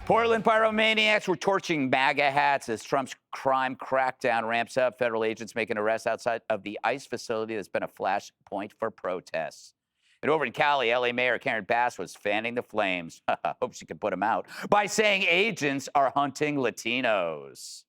Portland pyromaniacs were torching MAGA hats as Trump's crime crackdown ramps up. Federal agents making arrests outside of the ICE facility that's been a flashpoint for protests. And over in Cali, LA Mayor Karen Bass was fanning the flames. Hope she can put them out by saying agents are hunting Latinos.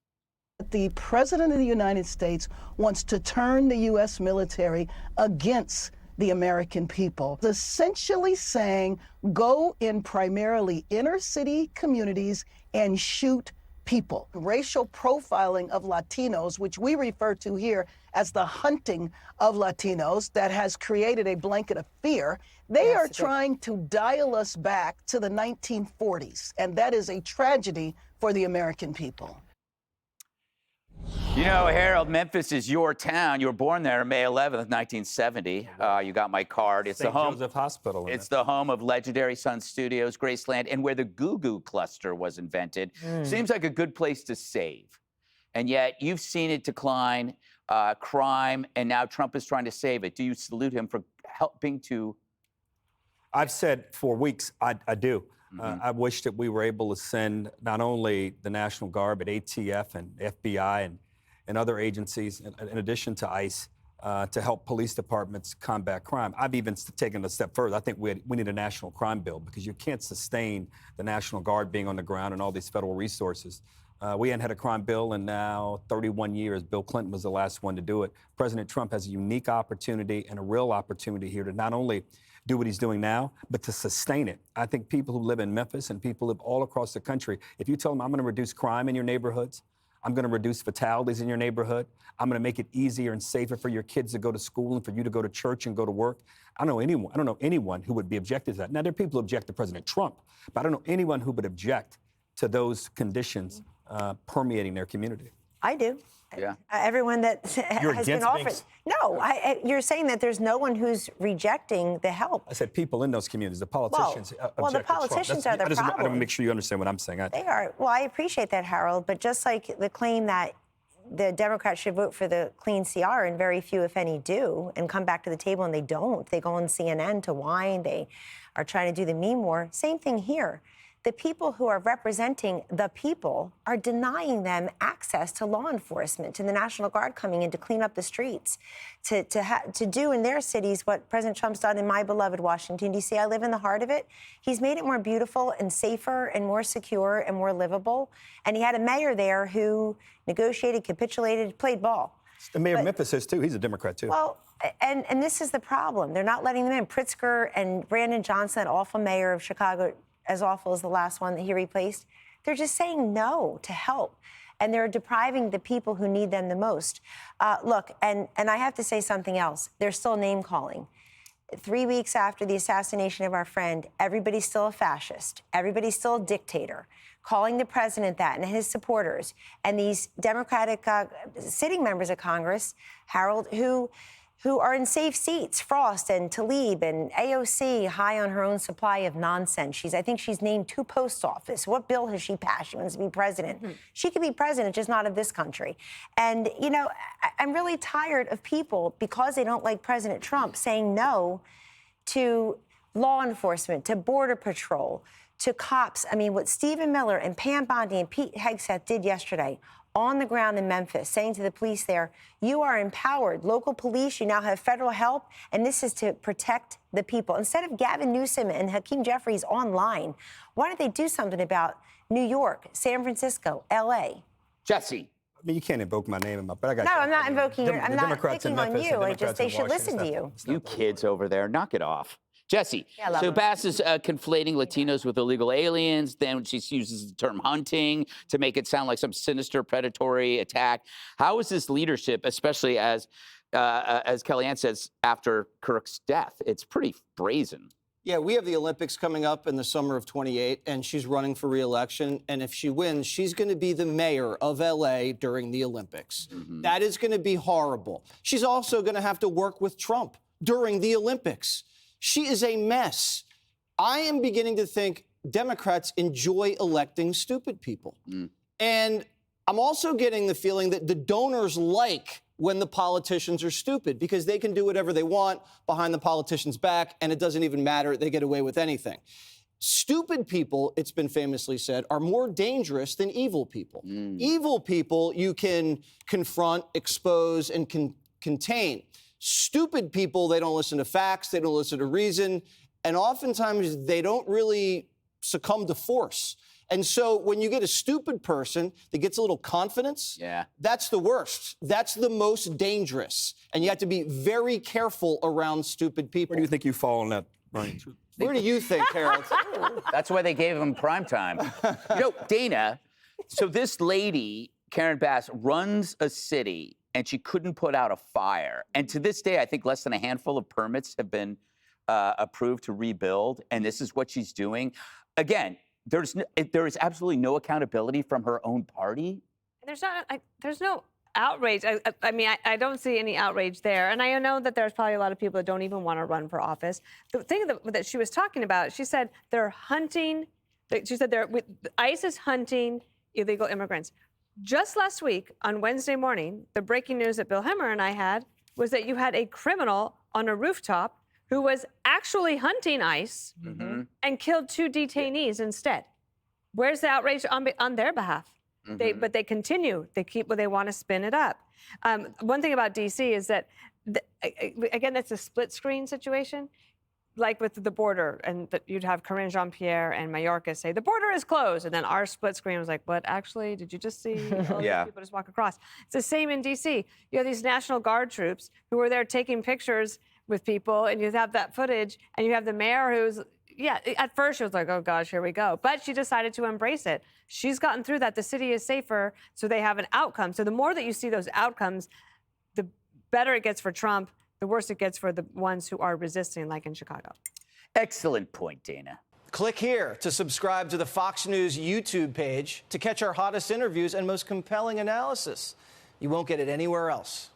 The President of the United States wants to turn the U.S. military against the American people, essentially saying go in primarily inner city communities and shoot people. Racial profiling of Latinos, which we refer to here as the hunting of Latinos, that has created a blanket of fear. They are trying to dial us back to the 1940s, and that is a tragedy for the American people. You know, Harold, Memphis is your town. You were born there May 11th, 1970. You got my card. It's the home. Joseph Hospital. It's the home of legendary Sun Studios, Graceland, and where the Goo Goo Cluster was invented. Seems like a good place to save. And yet you've seen it decline, crime, and now Trump is trying to save it. Do you salute him for helping to? I've said for weeks, I do. I wish that we were able to send not only the National Guard, but ATF and FBI and other agencies, in addition to ICE, to help police departments combat crime. I've even taken a step further. I think we need a national crime bill because you can't sustain the National Guard being on the ground and all these federal resources. We hadn't had a crime bill in now 31 years. Bill Clinton was the last one to do it. President Trump has a unique opportunity and a real opportunity here to not only do what he's doing now, but to sustain it. I think people who live in Memphis and people who live all across the country, if you tell them I'm going to reduce crime in your neighborhoods, I'm going to reduce fatalities in your neighborhood, I'm going to make it easier and safer for your kids to go to school and for you to go to church and go to work. I don't know anyone who would be objected to that. Now, there are people who object to President Trump, but I don't know anyone who would object to those conditions permeating their community. I do. Yeah. Everyone that has been offered. No, you're saying that there's no one who's rejecting the help. I said people in those communities, the politicians. Well, the politicians are the problem. I want to make sure you understand what I'm saying. They are. Well, I appreciate that, Harold. But just like the claim that the Democrats should vote for the clean CR, and very few, if any, do, and come back to the table, and they don't. They go on CNN to whine. They are trying to do the meme war. Same thing here. The people who are representing the people are denying them access to law enforcement, to the National Guard coming in to clean up the streets, to do in their cities what President Trump's done in my beloved Washington, D.C. I live in the heart of it. He's made it more beautiful and safer and more secure and more livable. And he had a mayor there who negotiated, capitulated, played ball. The mayor of Memphis is, too. He's a Democrat, too. Well, and this is the problem. They're not letting them in. Pritzker and Brandon Johnson, that awful mayor of Chicago, as awful as the last one that he replaced, they're just saying no to help. And they're depriving the people who need them the most. Look, and I have to say something else. They're still name calling. 3 weeks after the assassination of our friend, everybody's still a fascist. Everybody's still a dictator, calling the president that and his supporters. And these Democratic sitting members of Congress, Harold, who are in safe seats, Frost and Tlaib and AOC, high on her own supply of nonsense. I think she's named 2 post office. What bill has she passed? She wants to be president. She could be president, just not of this country. And, you know, I'm really tired of people, because they don't like President Trump, saying no to law enforcement, to Border Patrol, to cops. I mean, what Stephen Miller and Pam Bondi and Pete Hegseth did yesterday on the ground in Memphis, saying to the police there, you are empowered. Local police, you now have federal help, and this is to protect the people. Instead of Gavin Newsom and Hakeem Jeffries online, why don't they do something about New York, San Francisco, L.A.? Jesse. I mean, you can't invoke my name, but I got. No, I'm not invoking your. I'm not picking on you. They should listen to you. You kids over there, knock it off. Jesse, so Bass is conflating Latinos with illegal aliens. Then she uses the term hunting to make it sound like some sinister predatory attack. How is this leadership, especially as Kellyanne says, after Kirk's death? It's pretty brazen. Yeah, we have the Olympics coming up in the summer of 28, and she's running for re-election. And if she wins, she's going to be the mayor of L.A. during the Olympics. That is going to be horrible. She's also going to have to work with Trump during the Olympics. She is a mess. I am beginning to think Democrats enjoy electing stupid people. And I'm also getting the feeling that the donors like when the politicians are stupid, because they can do whatever they want behind the politician's back, and it doesn't even matter. They get away with anything. Stupid people, it's been famously said, are more dangerous than evil people. Evil people you can confront, expose, and contain. Stupid people, they don't listen to facts, they don't listen to reason, and oftentimes they don't really succumb to force. And so when you get a stupid person that gets a little confidence, that's the worst. That's the most dangerous. And you have to be very careful around stupid people. Where do you think you fall on that, Brian? Where do you think, Harold? That's why they gave him prime time. You know, Dana, so this lady, Karen Bass, runs a city and she couldn't put out a fire. And to this day, I think less than a handful of permits have been approved to rebuild. And this is what she's doing. Again, there is absolutely no accountability from her own party. There's no outrage. I mean, I don't see any outrage there. And I know that there's probably a lot of people that don't even want to run for office. The thing that she was talking about, she said they're hunting. She said ICE is hunting illegal immigrants. Just last week, on Wednesday morning, the breaking news that Bill Hemmer and I had was that you had a criminal on a rooftop who was actually hunting ICE and killed 2 detainees instead. Where's the outrage on their behalf? But they continue. They want to spin it up. One thing about D.C. is that, again, it's a split screen situation. Like with the border, and you'd have Karine Jean-Pierre and Mayorkas say, the border is closed. And then our split screen was like, what, actually, did you just see all these people just walk across? It's the same in D.C. You have these National Guard troops who are there taking pictures with people, and you have that footage, and you have the mayor who's, at first she was like, oh gosh, here we go. But she decided to embrace it. She's gotten through that. The city is safer, so they have an outcome. So the more that you see those outcomes, the better it gets for Trump, the worse it gets for the ones who are resisting, like in Chicago. Excellent point, Dana. Click here to subscribe to the Fox News YouTube page to catch our hottest interviews and most compelling analysis. You won't get it anywhere else.